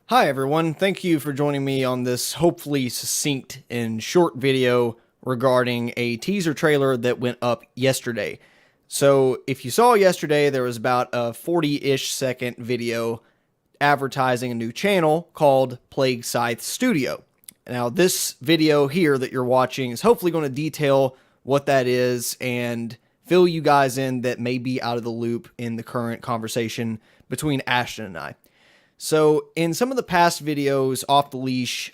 Hi everyone, thank you for joining me on this hopefully succinct and short video regarding a teaser trailer that went up yesterday. So if you saw yesterday, there was about a 40-ish second video advertising a new channel called Plague Scythe Studio. Now this video here that you're watching is hopefully going to detail what that is and fill you guys in that may be out of the loop in the current conversation between Ashton and I. So, in some of the past videos, Off the Leash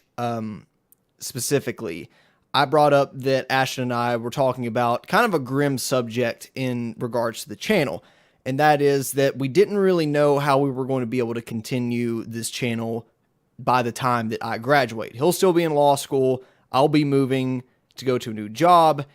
specifically, I brought up that Ashton and I were talking about kind of a grim subject in regards to the channel, and that is that we didn't really know how we were going to be able to continue this channel by the time that I graduate. He'll still be in law school, I'll be moving to go to a new job,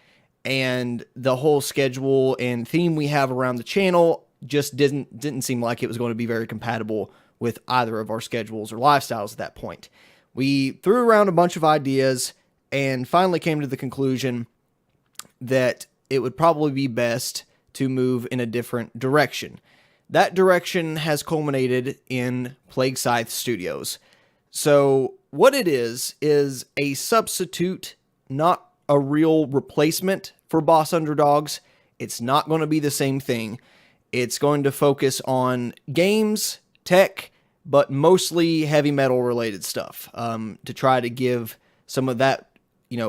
and the whole schedule and theme we have around the channel just didn't seem like it was going to be very compatible with either of our schedules or lifestyles at that point. We threw around a bunch of ideas and finally came to the conclusion that it would probably be best to move in a different direction. That direction has culminated in Plague Scythe Studios. So, what it is a substitute, not a real replacement for Boss Underdogs. It's not going to be the same thing. It's going to focus on games, tech, but mostly heavy metal related stuff, to try to give some of that,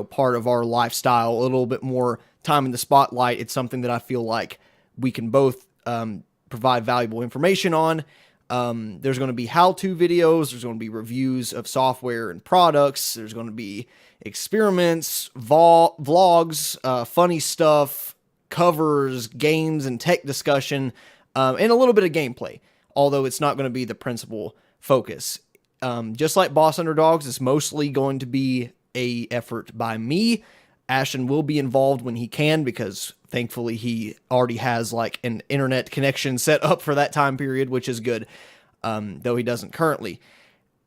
part of our lifestyle a little bit more time in the spotlight. It's something that I feel like we can both provide valuable information on. There's going to be how-to videos. There's going to be reviews of software and products. There's going to be experiments, vlogs, funny stuff, covers, games, and tech discussion, and a little bit of gameplay, although it's not going to be the principal focus. Just like Boss Underdogs, it's mostly going to be a effort by me. Ashton will be involved when he can, because thankfully he already has like an internet connection set up for that time period, which is good, though he doesn't currently.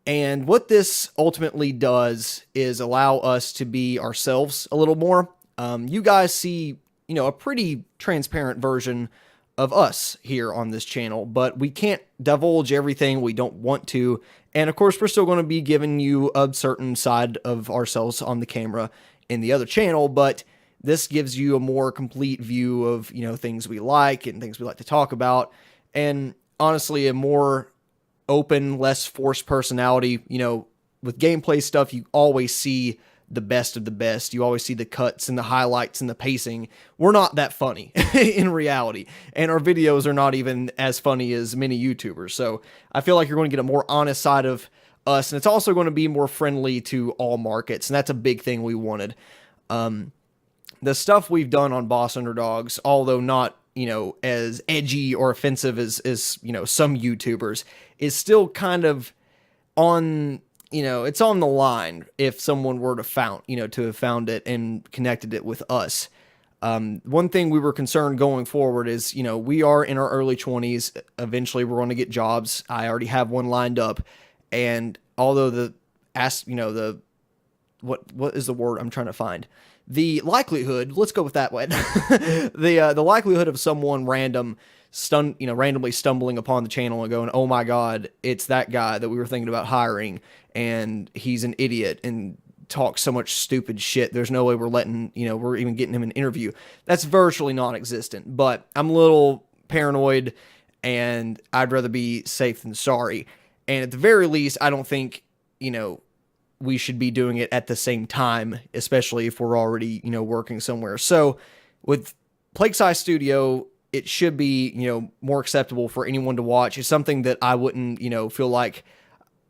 And what this ultimately does is allow us to be ourselves a little more. You guys see, a pretty transparent version of us here on this channel, but we can't divulge everything. We don't want to. And of course, we're still going to be giving you a certain side of ourselves on the camera in the other channel, but this gives you a more complete view of, things we like and things we like to talk about. And honestly, a more open, less forced personality. With gameplay stuff, you always see the best of the best. You always see the cuts and the highlights and the pacing. We're not that funny in reality, and our videos are not even as funny as many YouTubers. So I feel like you're going to get a more honest side of us, and it's also going to be more friendly to all markets, and that's a big thing we wanted. The stuff we've done on Boss Underdogs, although not as edgy or offensive as some YouTubers, is still kind of on, it's on the line if someone were to have found it and connected it with us. One thing we were concerned going forward is, we are in our early 20s. Eventually we're going to get jobs. I already have one lined up. And although what is the word I'm trying to find? The likelihood, let's go with that one. The likelihood of someone randomly stumbling upon the channel and going, "Oh my God, it's that guy that we were thinking about hiring, and he's an idiot and talks so much stupid shit. There's no way we're even getting him an interview." That's virtually non-existent. But I'm a little paranoid, and I'd rather be safe than sorry. And at the very least, I don't think we should be doing it at the same time, especially if we're already, working somewhere. So with Plague Scythe Studio, it should be, more acceptable for anyone to watch. It's something that I wouldn't, feel like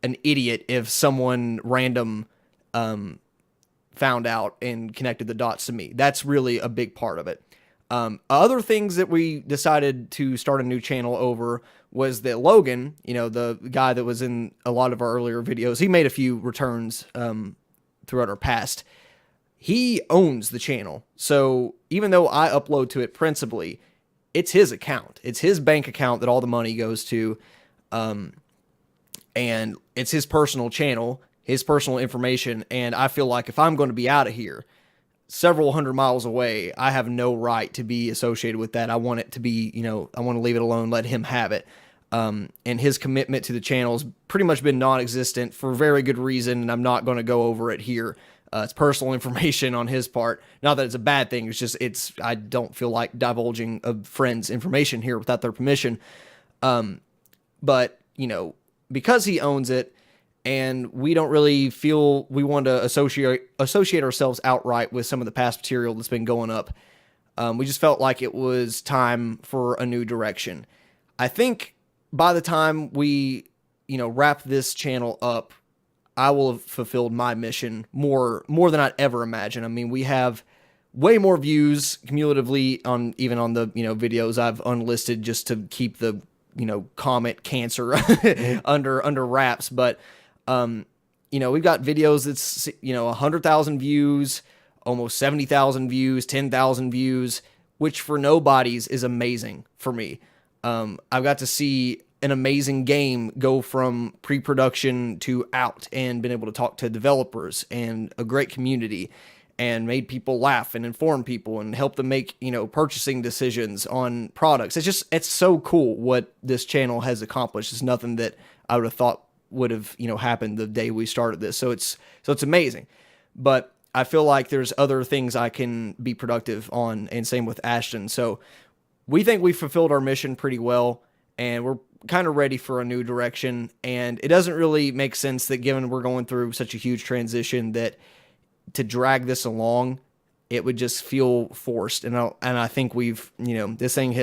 an idiot if someone random found out and connected the dots to me. That's really a big part of it. Other things that we decided to start a new channel over was that Logan, the guy that was in a lot of our earlier videos, he made a few returns throughout our past. He owns the channel. So even though I upload to it principally, it's his account. It's his bank account that all the money goes to. And it's his personal channel, his personal information. And I feel like if I'm going to be out of here, several hundred miles away, I have no right to be associated with that. I want it to be, I want to leave it alone, let him have it. And his commitment to the channel has pretty much been non-existent for very good reason, and I'm not going to go over it here. It's personal information on his part. Not that it's a bad thing. It's just I don't feel like divulging a friend's information here without their permission. But because he owns it, and we don't really feel we want to associate ourselves outright with some of the past material that's been going up. We just felt like it was time for a new direction. I think by the time we, wrap this channel up, I will have fulfilled my mission more than I'd ever imagine. I mean, we have way more views cumulatively on the, videos I've unlisted just to keep the, comment cancer under wraps. But, we've got videos that's, 100,000 views, almost 70,000 views, 10,000 views, which for nobodies is amazing for me. I've got to see an amazing game go from pre-production to out, and been able to talk to developers and a great community, and made people laugh and inform people and help them make, purchasing decisions on products. It's so cool what this channel has accomplished. It's nothing that I would have thought would have, happened the day we started this. So it's amazing. But I feel like there's other things I can be productive on, and same with Ashton. So we think we fulfilled our mission pretty well, and we're kind of ready for a new direction. And it doesn't really make sense that, given we're going through such a huge transition, that to drag this along, it would just feel forced. And I think we've, this thing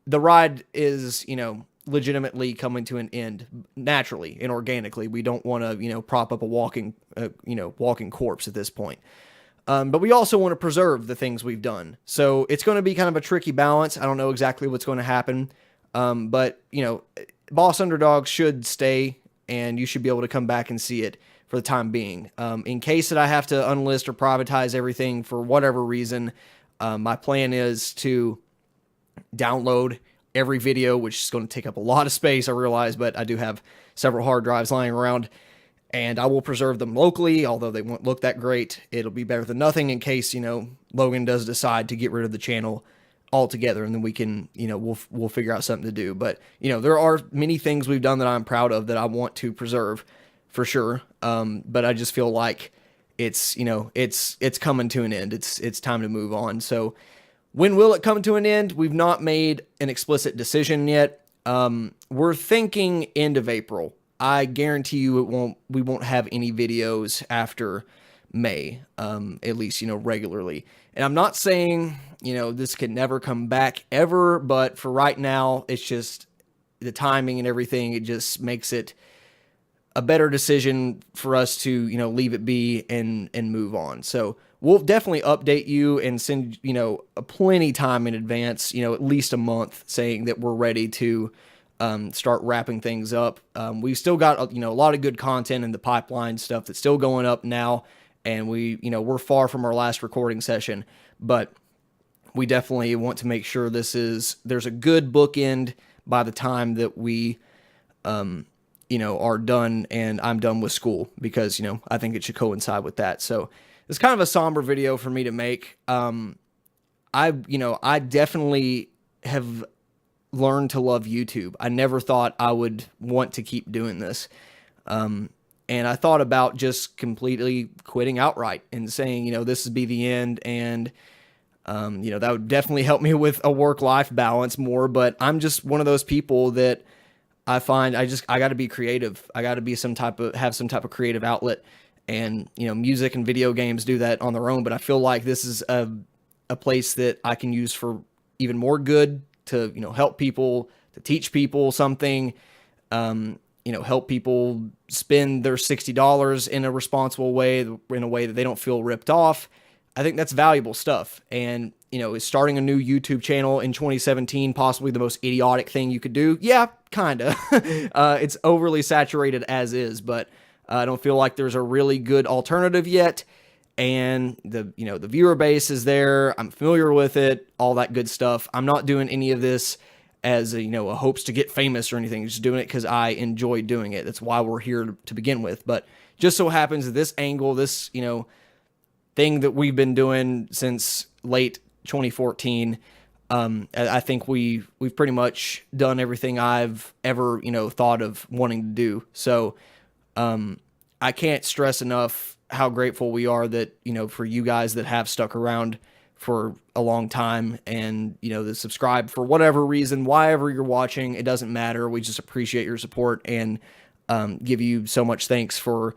the ride is, legitimately coming to an end naturally and organically. We don't want to, prop up a walking corpse at this point. But we also want to preserve the things we've done. So it's going to be kind of a tricky balance. I don't know exactly what's going to happen. But Boss Underdogs should stay, and you should be able to come back and see it for the time being. In case that I have to unlist or privatize everything for whatever reason, my plan is to download every video, which is going to take up a lot of space, I realize, but I do have several hard drives lying around, and I will preserve them locally. Although they won't look that great, it'll be better than nothing in case, Logan does decide to get rid of the channel altogether, and then we can, we'll figure out something to do. But, there are many things we've done that I'm proud of that I want to preserve for sure. But I just feel like it's coming to an end. It's time to move on. So when will it come to an end? We've not made an explicit decision yet. We're thinking end of April. I guarantee you we won't have any videos after May, at least, regularly. And I'm not saying, this could never come back ever, but for right now, it's just the timing and everything. It just makes it a better decision for us to, leave it be and move on. So we'll definitely update you and send, a plenty time in advance, at least a month, saying that we're ready to start wrapping things up. We've still got, a lot of good content in the pipeline, stuff that's still going up now. And we're far from our last recording session, but we definitely want to make sure there's a good bookend by the time that we, are done and I'm done with school, because, I think it should coincide with that. So it's kind of a somber video for me to make. I definitely have learned to love YouTube. I never thought I would want to keep doing this. And I thought about just completely quitting outright and saying, this would be the end. And, that would definitely help me with a work-life balance more. But I'm just one of those people that I find I got to be creative. I got to be have some type of creative outlet. And, music and video games do that on their own. But I feel like this is a place that I can use for even more good, to, help people, to teach people something, help people spend their $60 in a responsible way, in a way that they don't feel ripped off. I think that's valuable stuff. And, is starting a new YouTube channel in 2017 possibly the most idiotic thing you could do? Yeah, kind of. It's overly saturated as is, but I don't feel like there's a really good alternative yet. And the viewer base is there. I'm familiar with it, all that good stuff. I'm not doing any of this as a hopes to get famous or anything. Just doing it because I enjoy doing it. That's why we're here to begin with. But just so happens that this angle, this thing that we've been doing since late 2014, I think we've pretty much done everything I've ever, thought of wanting to do. So, I can't stress enough how grateful we are that, for you guys that have stuck around for a long time and, that subscribe for whatever reason, why ever you're watching, it doesn't matter. We just appreciate your support and, give you so much thanks for,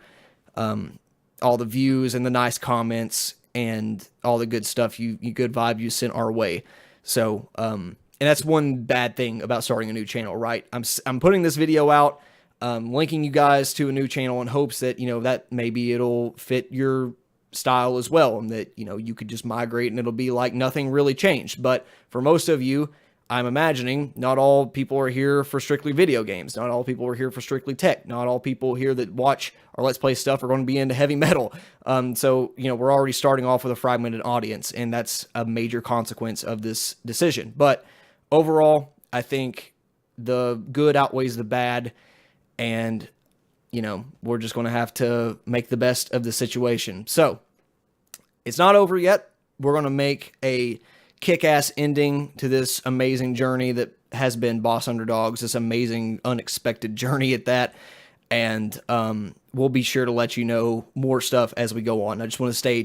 all the views and the nice comments and all the good stuff you good vibe you sent our way. So, and that's one bad thing about starting a new channel, right? I'm putting this video out, linking you guys to a new channel in hopes that, that maybe it'll fit your style as well. And that, you could just migrate and it'll be like nothing really changed. But for most of you, I'm imagining not all people are here for strictly video games. Not all people are here for strictly tech. Not all people here that watch our Let's Play stuff are going to be into heavy metal. So, we're already starting off with a fragmented audience, and that's a major consequence of this decision. But overall, I think the good outweighs the bad, and, we're just going to have to make the best of the situation. So, it's not over yet. We're going to make a kick-ass ending to this amazing journey that has been Boss Underdogs, this amazing, unexpected journey at that. And we'll be sure to let you know more stuff as we go on. I just want to stay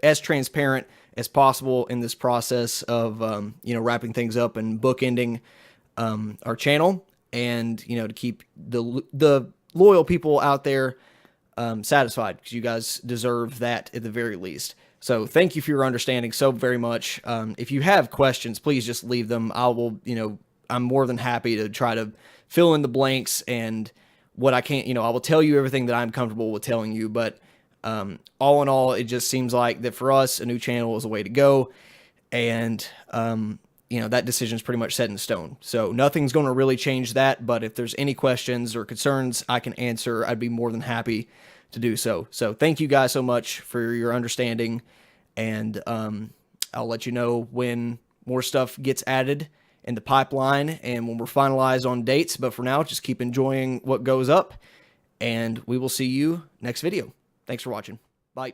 as transparent as possible in this process of, wrapping things up and bookending our channel, and, to keep the loyal people out there satisfied, because you guys deserve that at the very least. So thank you for your understanding so very much. If you have questions, please just leave them. I'm more than happy to try to fill in the blanks, and what I can't, I will tell you everything that I'm comfortable with telling you. But all in all, it just seems like that for us, a new channel is the way to go. And, that decision is pretty much set in stone. So nothing's going to really change that. But if there's any questions or concerns I can answer, I'd be more than happy to do so. So thank you guys so much for your understanding, and I'll let you know when more stuff gets added in the pipeline and when we're finalized on dates. But for now, just keep enjoying what goes up, and we will see you next video. Thanks for watching. Bye.